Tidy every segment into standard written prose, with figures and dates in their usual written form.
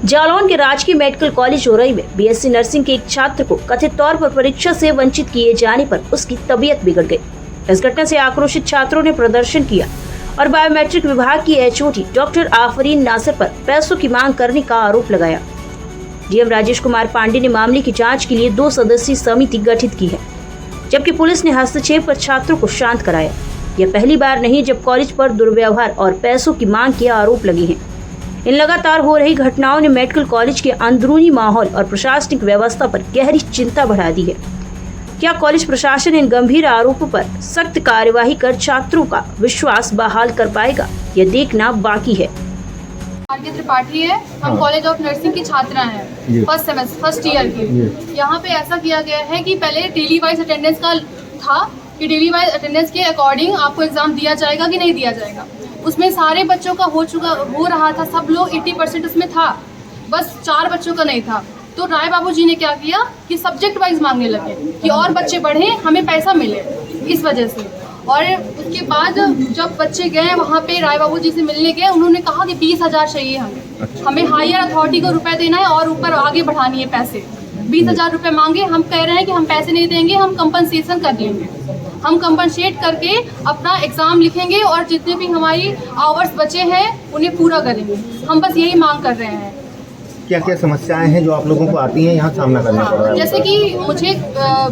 जालौन के राजकीय medical college ओरई में बीएससी नर्सिंग के एक छात्र को कथित तौर पर परीक्षा से वंचित किए जाने पर उसकी तबीयत बिगड़ गई। इस घटना से आक्रोशित छात्रों ने प्रदर्शन किया और बायोमेट्रिक विभाग की एचओडी डॉक्टर आफरीन नासिर पर पैसों की मांग करने का आरोप लगाया। डीएम राजेश कुमार पांडे ने मामले की जांच के लिए 2 सदस्यीय समिति गठित की है, जबकि पुलिस ने हस्तक्षेप कर छात्रों को शांत कराया। यह पहली बार नहीं जब कॉलेज पर दुर्व्यवहार और पैसों की मांग के आरोप लगे हैं। इन लगातार हो रही घटनाओं ने मेडिकल कॉलेज के अंदरूनी माहौल और प्रशासनिक व्यवस्था पर गहरी चिंता बढ़ा दी है। क्या कॉलेज प्रशासन इन गंभीर आरोपों पर सख्त कार्यवाही कर छात्रों का विश्वास बहाल कर पाएगा, यह देखना बाकी है। आरके त्रिपाठी है, हम कॉलेज ऑफ नर्सिंग की छात्रा हैं, फर्स्ट ईयर की। यहाँ पे ऐसा किया गया है कि पहले डेली वाइज अटेंडेंस का था कि डेली वाइज अटेंडेंस के अकॉर्डिंग आपको एग्जाम दिया जाएगा कि नहीं दिया जाएगा। उसमें सारे बच्चों का हो रहा था, सब लोग 80% उसमें था, बस 4 बच्चों का नहीं था। तो राय बाबू जी ने क्या किया कि सब्जेक्ट वाइज मांगने लगे कि और बच्चे बढ़े, हमें पैसा मिले, इस वजह से। और उसके बाद जब बच्चे गए वहाँ पे राय बाबू जी से मिलने गए, उन्होंने कहा कि 20,000 चाहिए हमें हायर अथॉरिटी को रुपए देना है और ऊपर आगे बढ़ानी है पैसे। 20,000 रुपये मांगे। हम कह रहे हैं कि हम पैसे नहीं देंगे, हम कंपनसेशन कर लेंगे, हम कंपनसेट करके अपना एग्ज़ाम लिखेंगे और जितने भी हमारी आवर्स बचे हैं उन्हें पूरा करेंगे। हम बस यही मांग कर रहे हैं। क्या क्या समस्याएं हैं जो आप लोगों को आती हैं यहाँ सामना करना पड़ रहा है? जैसे कि मुझे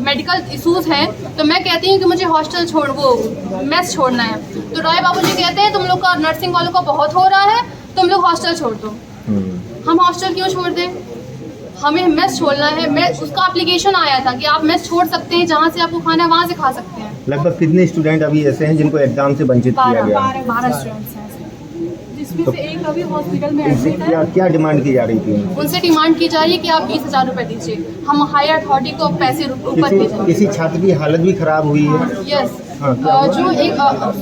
मेडिकल इशूज़ हैं, तो मैं कहती हूँ कि मुझे हॉस्टल मेस छोड़ना है, तो राय बाबू जी कहते हैं तुम लोग का नर्सिंग वालों का बहुत हो रहा है, तुम लोग हॉस्टल छोड़ दो। हम हॉस्टल क्यों छोड़ दें? हमें मेस छोड़ना है। उसका एप्लीकेशन आया था कि आप मेस छोड़ सकते हैं, जहाँ से आपको खाना है वहाँ से खा सकते हैं। लगभग कितने स्टूडेंट अभी ऐसे हैं जिनको एग्जाम से वंचित किया गया? 12 स्टूडेंट्स हैं, जिसमें से एक अभी हॉस्पिटल में इनसे एडमिट है। क्या डिमांड की जा रही थी? उनसे डिमांड की जा रही है कि आप 20,000 रुपये दीजिए, हम हायर अथॉरिटी को पैसे ऊपर भेजेंगे। किसी छात्र की हालत भी खराब हुई है? यस, जो एक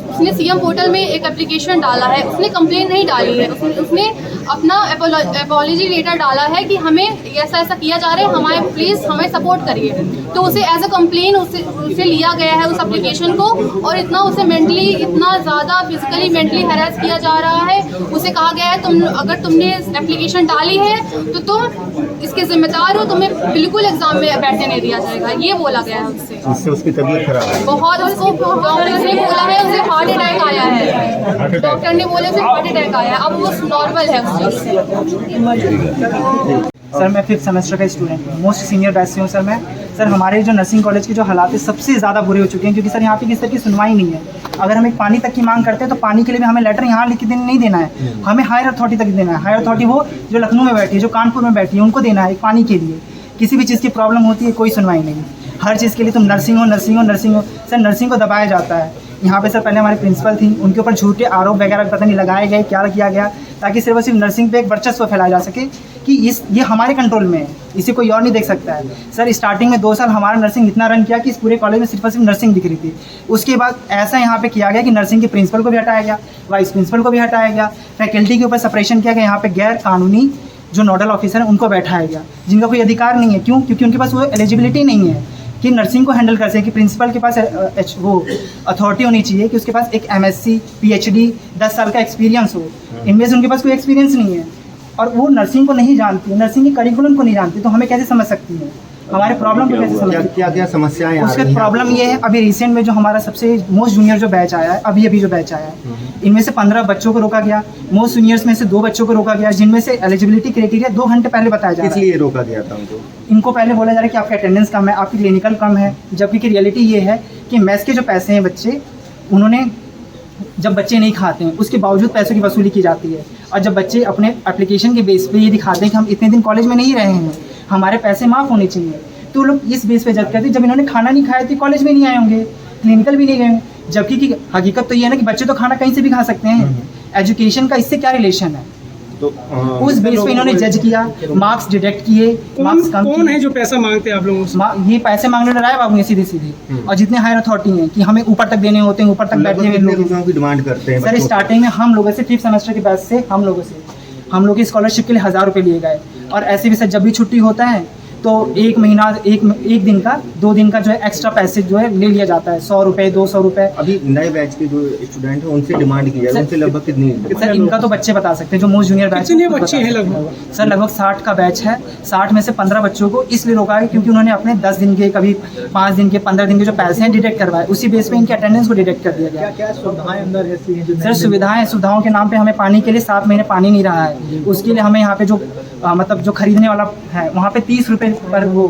उसने सीएम पोर्टल में एक एप्लीकेशन डाला है, उसने कंप्लेन नहीं डाली है, उसने अपना अपॉलॉजी लेटर डाला है कि हमें ऐसा ऐसा किया जा रहा है, हमारे प्लीज़ हमें सपोर्ट करिए। तो उसे एज अ कंप्लेन उसे लिया गया है उस एप्लीकेशन को, और इतना उसे मेंटली, इतना ज़्यादा फिजिकली मेंटली हैरेस किया जा रहा है। उसे कहा गया है अगर तुमने एप्लीकेशन डाली है तो तुम इसके जिम्मेदार हो, तुम्हें बिल्कुल एग्जाम में बैठने नहीं दिया जाएगा, ये बोला गया है उससे। इससे उसकी तबीयत खराब है बहुत। उसको डॉक्टर ने बोला है उसे हार्ट अटैक आया है, डॉक्टर ने बोले उसे हार्ट अटैक आया है, अब वो नॉर्मल है उस चीज़ से। सर मैं 5th सेमेस्टर का स्टूडेंट हूँ, मोस्ट सीनियर बैच से हूँ सर मैं। सर हमारे जो नर्सिंग कॉलेज के जो हालात है सबसे ज़्यादा बुरे हो चुके हैं, क्योंकि सर यहाँ पे किसी तरह की सुनवाई नहीं है। अगर हम एक पानी तक की मांग करते हैं तो पानी के लिए भी हमें लेटर यहाँ लिख के नहीं देना है, हमें हायर अथॉरिटी तक देना है। हायर अथॉरिटी वो जो लखनऊ में बैठी है, जो कानपुर में बैठी है, उनको देना है एक पानी के लिए। किसी भी चीज़ की प्रॉब्लम होती है कोई सुनवाई नहीं, हर चीज़ के लिए तुम नर्सिंग हो। सर नर्सिंग को दबाया जाता है यहाँ पे। सर पहले हमारे प्रिंसिपल थी, उनके ऊपर झूठे आरोप वगैरह पता नहीं लगाए गए, क्या किया गया, ताकि सिर्फ और सिर्फ नर्सिंग पे एक वर्चस्व फैलाया जा सके कि ये हमारे कंट्रोल में है, इसे कोई और नहीं देख सकता है। सर स्टार्टिंग में 2 साल हमारा नर्सिंग इतना रन किया कि इस पूरे कॉलेज में सिर्फ और सिर्फ नर्सिंग दिख रही थी। उसके बाद ऐसा यहाँ पे किया गया कि नर्सिंग के प्रिंसिपल को भी हटाया गया, वाइस प्रिंसिपल को भी हटाया गया, फैकल्टी के ऊपर सेपरेशन किया गया। यहाँ पे गैर कानूनी जो नोडल ऑफिसर हैं उनको बैठाया गया, जिनका कोई अधिकार नहीं है। क्यों? क्योंकि उनके पास वो एलिजिबिलिटी नहीं है कि नर्सिंग को हैंडल कर सके। कि प्रिंसिपल के पास वो अथॉरिटी होनी चाहिए कि उसके पास एक MSc PhD 10 साल का एक्सपीरियंस हो। इनमें से उनके पास कोई एक्सपीरियंस नहीं है और वो नर्सिंग को नहीं जानती, नर्सिंग के करिकुलम को नहीं जानती, तो हमें कैसे समझ सकती है हमारे प्रॉब्लम को? कैसे समझ? क्या समस्याएं उसका प्रॉब्लम ये है, अभी रिसेंट में जो हमारा सबसे मोस्ट जूनियर जो बैच आया है, अभी जो बैच आया है, इनमें से 15 बच्चों को रोका गया। मोस्ट जूनियर्स में से 2 बच्चों को रोका गया, जिनमें से एलिजिबिलिटी क्राइटेरिया 2 घंटे पहले बताया जा रहा है। किस लिए रोका गया था उनको? इनको पहले बोला जा रहा है कि आपका अटेंडेंस कम है, आपकी क्लिनिकल कम है, जबकि की रियलिटी ये है कि मेस के जो पैसे हैं बच्चे, उन्होंने जब बच्चे नहीं खाते हैं उसके बावजूद पैसों की वसूली की जाती है। और जब बच्चे अपने एप्लीकेशन के बेस पे ये दिखाते हैं कि हम इतने दिन कॉलेज में नहीं रहे हैं, हमारे पैसे माफ़ होने चाहिए, तो लोग इस बेस पे जज करते हैं। जब इन्होंने खाना नहीं खाया तो कॉलेज में नहीं आए होंगे, क्लिनिकल भी नहीं गए होंगे, जबकि की हकीकत तो ये है ना कि बच्चे तो खाना कहीं से भी खा सकते हैं। एजुकेशन का इससे क्या रिलेशन है? तो उस बेस पे इन्होंने जज किया, मार्क्स डिडक्ट किए, मार्क्स कम कौन है जो पैसा मांगते हैं आप लोगों से? ये पैसे मांगने लगा है बाबू सीधे और जितने हायर अथॉरिटी हैं कि हमें ऊपर तक देने होते हैं, ऊपर तक बैठे हुए लोग की डिमांड करते हैं। सर स्टार्टिंग में हम लोगों से 5th सेमेस्टर के बैच से हम लोगों की स्कॉलरशिप के लिए 1000 रुपये लिए गए, और ऐसे भी सर जब भी छुट्टी होता है तो एक महीना एक दिन का 2 दिन का जो है एक्स्ट्रा पैसे जो है ले लिया जाता है, 100 रुपये 200 रुपये। अभी नए बैच के जो स्टूडेंट हैं उनसे डिमांड की जाए, उनसे लगभग कितनी सर इनका तो बच्चे बता सकते हैं, जो मोस्ट जूनियर बैच कितने बच्चे हैं लगभग? सर लगभग 60 का बैच है। 60 में से 15 बच्चों को इसलिए रोका है क्योंकि उन्होंने अपने 10 दिन के, कभी 5 दिन के, 15 दिन के जो पैसे हैं डिडक्ट करवाए, उसी बेस पे इनके अटेंडेंस को डिडक्ट कर दिया गया। क्या सुविधाएं अंदर ऐसी हैं जो सर सुविधाओं के नाम पे हमें पानी के लिए 7 महीने पानी नहीं रहा है, उसके लिए हमें यहाँ पे जो मतलब जो खरीदने वाला है वहाँ पे 30 रुपये पर, वो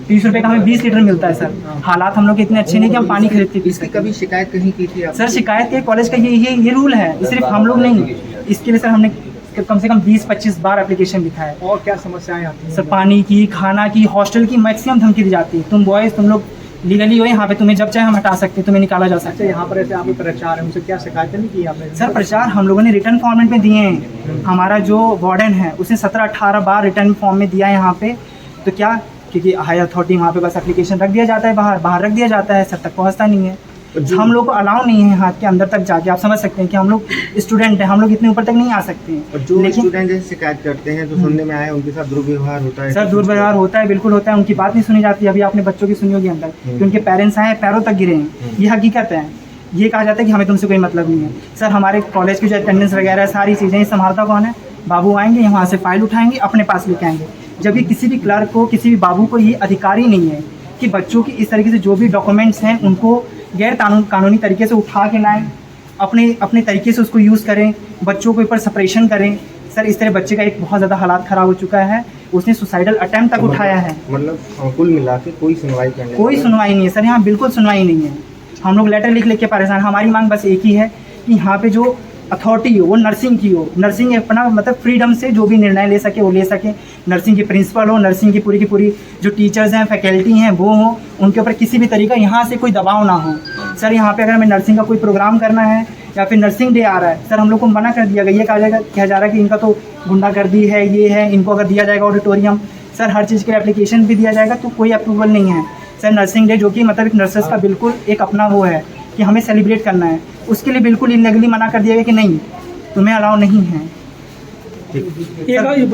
30 रुपये का हमें 20 लीटर मिलता है सर। हालात हम लोग के इतने अच्छे नहीं कि हम पानी खरीद के पी इसकी सकते। कभी शिकायत कहीं की थी आप? सर शिकायत के कॉलेज का ये रूल है, सिर्फ हम लोग नहीं, इसके लिए सर हमने कम से कम 20-25 बार एप्लीकेशन लिखा है। और क्या समस्याएं आती हैं? सर पानी की, खाना की, हॉस्टल की मैक्सिमम धमकी दी जाती है। तुम बॉयज़ तुम लोग लीगली हो यहाँ पे, तुम्हें जब चाहे हम हटा सकते हैं, तुम्हें निकाला जा सकता अच्छा, है। यहाँ पर ऐसे आप प्रचार है, उनसे क्या शिकायतें नहीं की आपने? सर प्रचार हम लोगों ने रिटर्न फॉर्मेट में दिए हैं। हमारा जो वार्डन है उसने 17-18 बार रिटर्न फॉर्म में दिया है यहाँ पे। तो क्या, क्योंकि हाई अथॉरिटी वहाँ पे बस एप्लीकेशन रख दिया जाता है, बाहर रख दिया जाता है, सर तक पहुँचता नहीं है। हम लोग को अलाउ नहीं है हाथ के अंदर तक जाके। आप समझ सकते हैं कि हम लोग स्टूडेंट हैं, हम लोग इतने ऊपर तक नहीं आ सकते हैं। और जो लेकिन स्टूडेंट जैसे शिकायत करते हैं तो सुनने में आया उनके साथ दुर्व्यवहार होता है। सर दुर्व्यवहार होता है, बिल्कुल होता है, उनकी बात नहीं सुनी जाती। अभी आपने बच्चों की सुनी होगी अंदर कि उनके पेरेंट्स आए, पैरों तक गिरे हैं, ये हकीकत है। ये कहा जाता है कि हमें तुमसे कोई मतलब नहीं है। सर हमारे कॉलेज की जो अटेंडेंस वगैरह सारी चीज़ें संभालता कौन है? बाबू आएंगे, वहाँ से फाइल उठाएंगे, अपने पास लेके आएंगे। जबकि किसी भी क्लर्क को, किसी भी बाबू को ये अधिकार ही नहीं है कि बच्चों की इस तरीके से जो भी डॉक्यूमेंट्स हैं उनको गैर कानूनी तरीके से उठा के लाएं, अपने तरीके से उसको यूज़ करें, बच्चों के ऊपर सपरेशन करें। सर इस तरह बच्चे का एक बहुत ज़्यादा हालात ख़राब हो चुका है, उसने सुसाइडल अटेम्प्ट तक उठाया है। मतलब कुल मिला के कोई सुनवाई नहीं है सर, यहाँ बिल्कुल सुनवाई नहीं है। हम लोग लेटर लिख के परेशान। हमारी मांग बस एक ही है कि यहाँ पे जो अथॉरिटी हो वो नर्सिंग की हो, नर्सिंग अपना मतलब फ्रीडम से जो भी निर्णय ले सके वो ले सके। नर्सिंग की प्रिंसिपल हो, नर्सिंग की पूरी जो टीचर्स हैं, फैकल्टी हैं वो हो, उनके ऊपर किसी भी तरीका यहाँ से कोई दबाव ना हो। सर यहाँ पे अगर हमें नर्सिंग का कोई प्रोग्राम करना है या फिर नर्सिंग डे आ रहा है, सर हम लोग को मना कर दिया गया। ये कहा जा रहा है कि इनका तो गुंडागर्दी है, ये है, इनको अगर दिया जाएगा ऑडिटोरियम, सर हर चीज़ के एप्लीकेशन भी दिया जाएगा तो कोई अप्रूवल नहीं है। सर नर्सिंग डे जो कि मतलब एक नर्सेस का बिल्कुल एक अपना वो है कि हमें सेलिब्रेट करना है, उसके लिए बिल्कुल इलीगली मना कर दिया गया कि नहीं, तुम्हें अलाउ नहीं है। एक